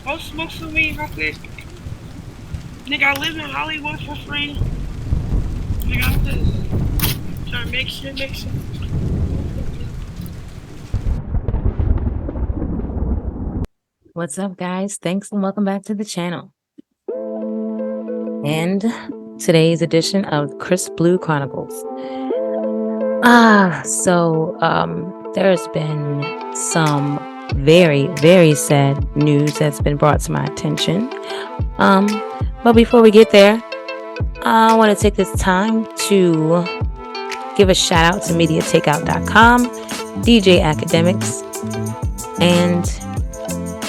Go smoke some weed real quick. Nigga, I live in Hollywood for free. Nigga, I'm just trying to make shit. What's up, guys? Thanks and welcome back to the channel. And today's edition of Chris Blue Chronicles. There's been some very, very sad news that's been brought to my attention. But before we get there, I want to take this time to give a shout out to MediaTakeout.com, DJ Academics, and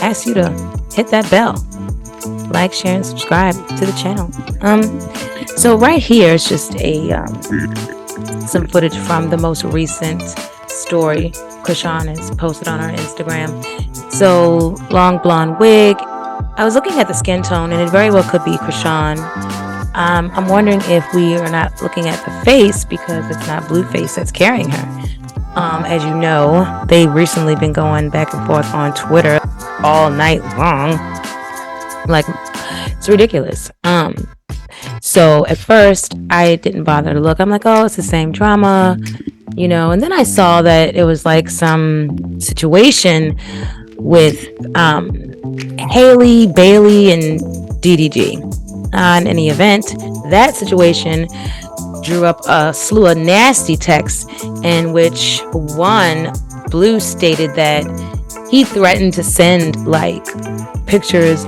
ask you to hit that bell, like, share, and subscribe to the channel. So right here is just some footage from the most recent story Chrisean has posted on her Instagram. So long blonde wig. I was looking at the skin tone, and it very well could be Chrisean. I'm wondering if we are not looking at the face because it's not Blueface that's carrying her. As you know, they've recently been going back and forth on Twitter all night long. Like, it's ridiculous. So at first I didn't bother to look. I'm like, oh, it's the same drama, you know. And then I saw that it was like some situation with Haley, Bailey, and DDG. In any event, that situation drew up a slew of nasty texts in which one, Blue, stated that he threatened to send like pictures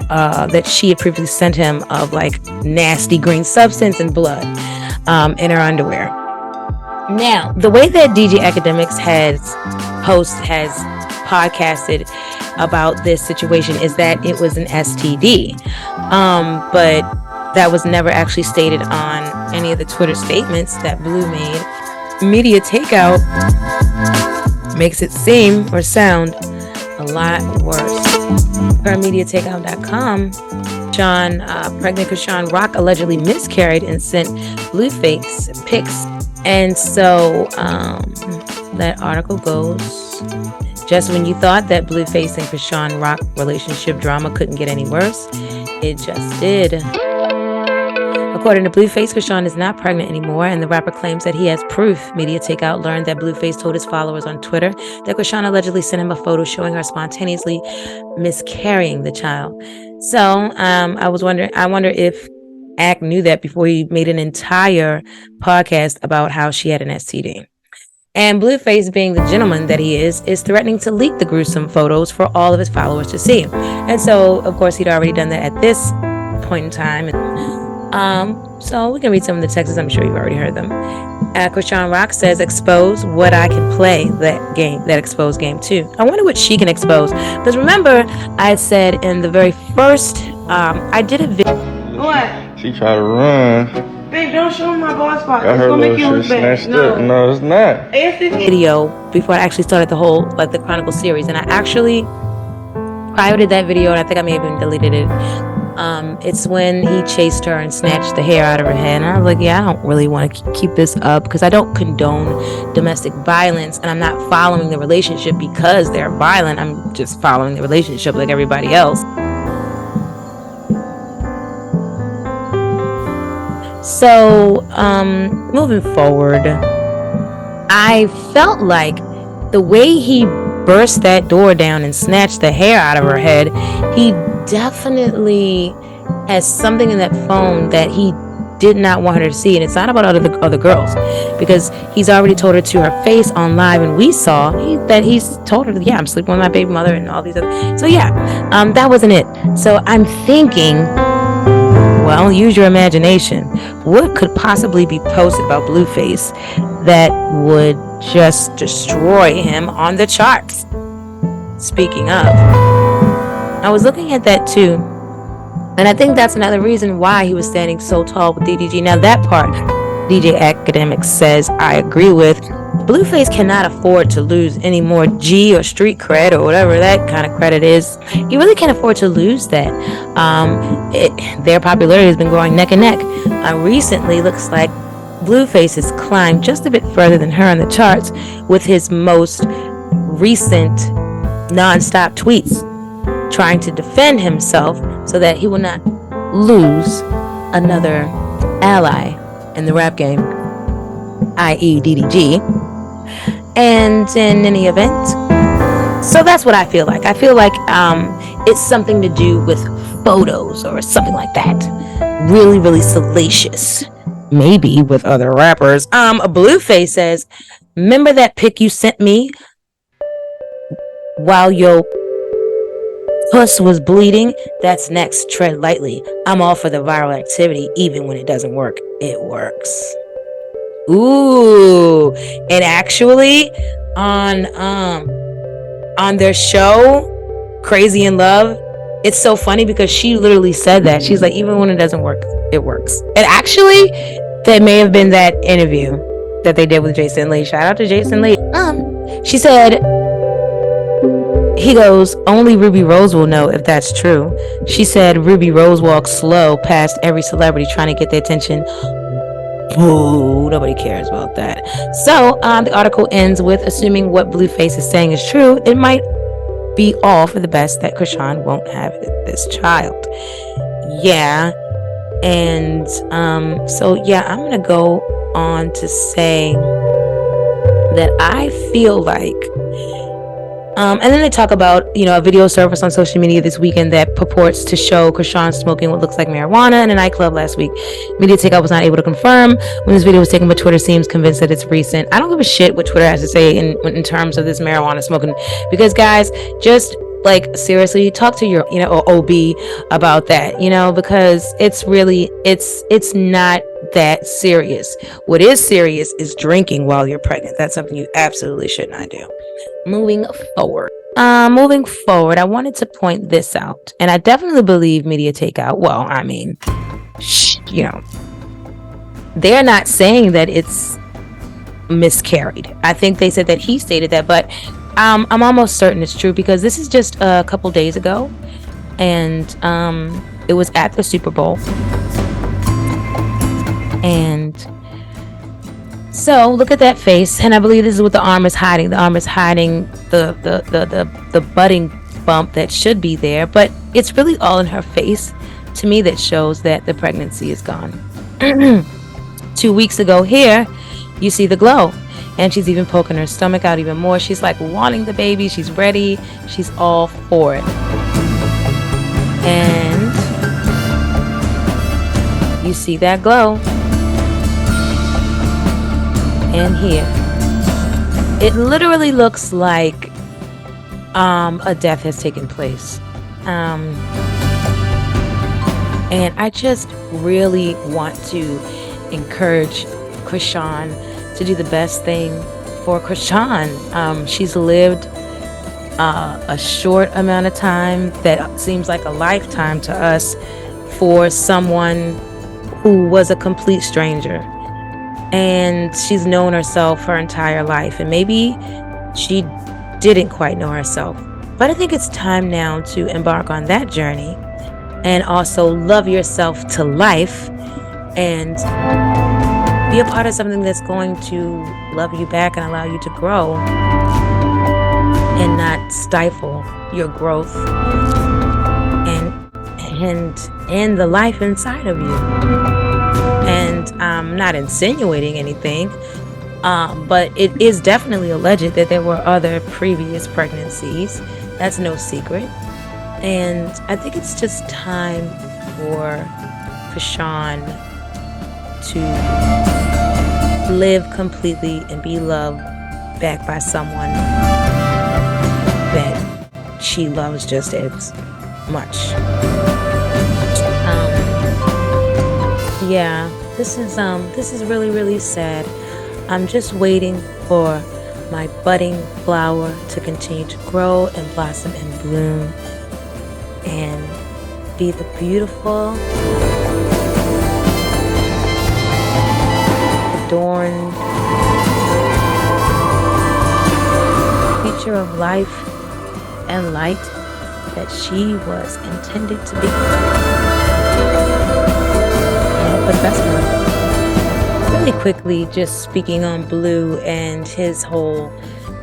that she had previously sent him of like nasty green substance and blood in her underwear. Now, the way that DJ Academics has podcasted about this situation is that it was an STD, but that was never actually stated on any of the Twitter statements that Blue made. Media Takeout makes it seem or sound a lot worse. Per MediaTakeout.com, pregnant CHRONICLES allegedly miscarried and sent Blueface pics. And so that article goes, just when you thought that Blueface and CHRONICLES relationship drama couldn't get any worse, it just did. According to Blueface, Chrisean is not pregnant anymore, and the rapper claims that he has proof. Media Takeout learned that Blueface told his followers on Twitter that Chrisean allegedly sent him a photo showing her spontaneously miscarrying the child. So I wonder if Ack knew that before he made an entire podcast about how she had an STD. And Blueface, being the gentleman that he is threatening to leak the gruesome photos for all of his followers to see. And so, of course, he'd already done that at this point in time. So we can read some of the texts. I'm sure you've already heard them. CHRONICLES says, expose what I can play that exposed game too. I wonder what she can expose. Because remember, I said in the very first, I did a video. What? She tried to run. Babe, don't show me my bald spot. Got It's her gonna little make you look shit bad. snatched up. No, it's not. Video before I actually started the whole, like, the Chronicle series. And I actually privated that video, and I think I may have even deleted it. It's when he chased her and snatched the hair out of her head. And I was like, yeah, I don't really want to keep this up because I don't condone domestic violence, and I'm not following the relationship because they're violent. I'm just following the relationship like everybody else. So, moving forward, I felt like the way he burst that door down and snatched the hair out of her head, he definitely has something in that phone that he did not want her to see. And it's not about other girls, because he's already told her to her face on live, and we saw that he's told her, yeah, I'm sleeping with my baby mother and all these other. So yeah, that wasn't it. So I'm thinking, well, use your imagination. What could possibly be posted about Blueface that would just destroy him on the charts? Speaking of, I was looking at that too, and I think that's another reason why he was standing so tall with DDG. Now that part, DJ Academics says I agree with. Blueface cannot afford to lose any more G or street cred or whatever that kind of credit is. He really can't afford to lose that. Their popularity has been going neck and neck. Recently, looks like Blueface has climbed just a bit further than her on the charts with his most recent non-stop tweets. trying to defend himself so that he will not lose another ally in the rap game, i.e. DDG. And in any event, so that's what I feel like. I feel like it's something to do with photos or something like that. Really, really salacious. Maybe with other rappers. Blueface says, remember that pic you sent me while your puss was bleeding? That's next. Tread lightly. I'm all for the viral activity. Even when it doesn't work, it works. Ooh. And actually on their show, Crazy in Love, it's so funny because she literally said that. She's like, even when it doesn't work, it works. And actually, that may have been that interview that they did with Jason Lee. Shout out to Jason Lee. She said, he goes, only Ruby Rose will know if that's true. She said Ruby Rose walks slow past every celebrity trying to get their attention. Ooh, nobody cares about that. So the article ends with, assuming what Blueface is saying is true, it might be all for the best that Chrisean won't have this child. Yeah. And so yeah, I'm gonna go on to say that I feel like and then they talk about, a video surfaced on social media this weekend that purports to show Chrisean smoking what looks like marijuana in a nightclub last week. Media Takeout was not able to confirm when this video was taken, but Twitter seems convinced that it's recent. I don't give a shit what Twitter has to say in terms of this marijuana smoking, because guys, just like seriously, talk to your OB about that, because it's really it's not that serious. What is serious is drinking while you're pregnant. That's something you absolutely should not do. Moving forward, I wanted to point this out, and I definitely believe Media Takeout. Well, I mean, they're not saying that it's miscarried. I think they said that he stated that, but I'm almost certain it's true because this is just a couple days ago, and it was at the Super Bowl, and so look at that face, and I believe this is what the arm is hiding. The arm is hiding the budding bump that should be there, but it's really all in her face. To me, that shows that the pregnancy is gone. 2 weeks ago here, you see the glow, and she's even poking her stomach out even more. She's like wanting the baby. She's ready. She's all for it. And you see that glow. And here, it literally looks like a death has taken place. And I just really want to encourage Chrisean to do the best thing for Chrisean. She's lived a short amount of time that seems like a lifetime to us for someone who was a complete stranger. And she's known herself her entire life, and maybe she didn't quite know herself. But I think it's time now to embark on that journey and also love yourself to life and be a part of something that's going to love you back and allow you to grow and not stifle your growth and the life inside of you. And I'm not insinuating anything, but it is definitely alleged that there were other previous pregnancies. That's no secret. And I think it's just time for Chrisean to live completely and be loved back by someone that she loves just as much. Yeah, this is really, really sad. I'm just waiting for my budding flower to continue to grow and blossom and bloom and be the beautiful, adorned creature of life and light that she was intended to be. And for the best of her. Really quickly, just speaking on Blue and his whole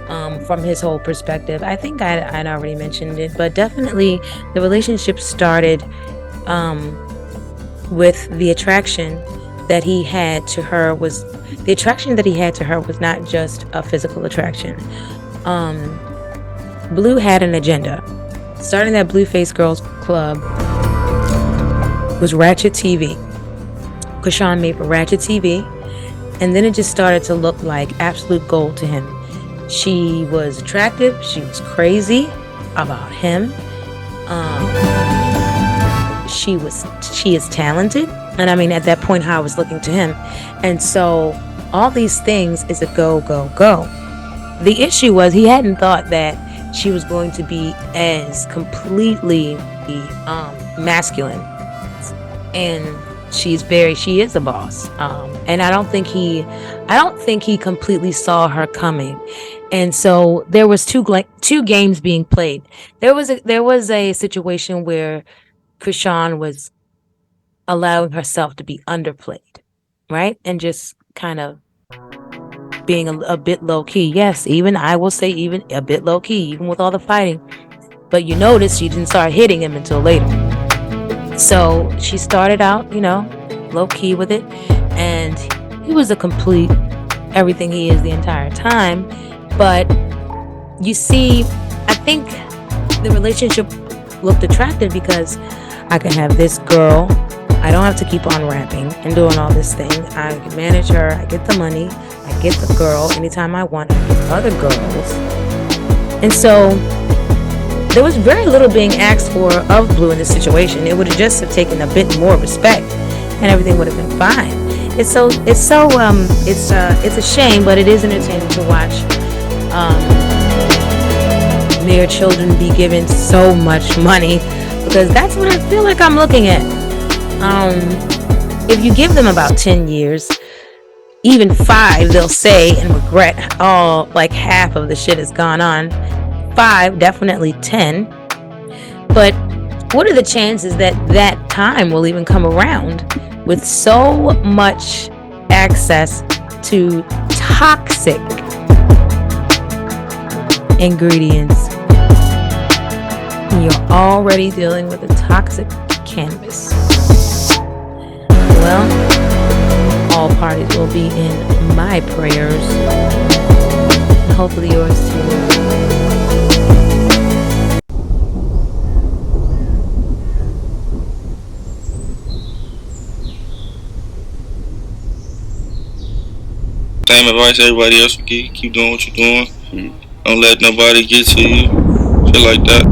from his whole perspective. I think I'd already mentioned it, but definitely the relationship started with the attraction that he had to her was not just a physical attraction. Blue had an agenda. Starting that Blueface Girls Club was Ratchet TV. Chrisean made for Ratchet TV, and then it just started to look like absolute gold to him. She was attractive. She was crazy about him. She is talented, and I mean at that point how I was looking to him, and so all these things is a go go go. The issue was he hadn't thought that she was going to be as completely masculine, and she is a boss, and I don't think he completely saw her coming, and so there was two games being played. There was a situation where Chrisean was allowing herself to be underplayed, right, and just kind of being a bit low key. Yes, even I will say even a bit low key, even with all the fighting. But you notice she didn't start hitting him until later. So she started out, low key with it, and he was a complete everything he is the entire time. But you see, I think the relationship looked attractive because I can have this girl. I don't have to keep on rapping and doing all this thing. I can manage her. I get the money. I get the girl anytime I want. I get other girls. And so there was very little being asked for of Blue in this situation. It would have just have taken a bit more respect, and everything would have been fine. It's a shame, but it is entertaining to watch mere children be given so much money, because that's what I feel like I'm looking at. If you give them about 10 years, even 5, they'll say and regret like half of the shit has gone on. 5, definitely 10. But what are the chances that that time will even come around with so much access to toxic ingredients? You're already dealing with a toxic cannabis. Well, all parties will be in my prayers, and hopefully yours too. Same advice everybody else would give. Keep doing what you're doing. Don't let nobody get to you. Shit like that.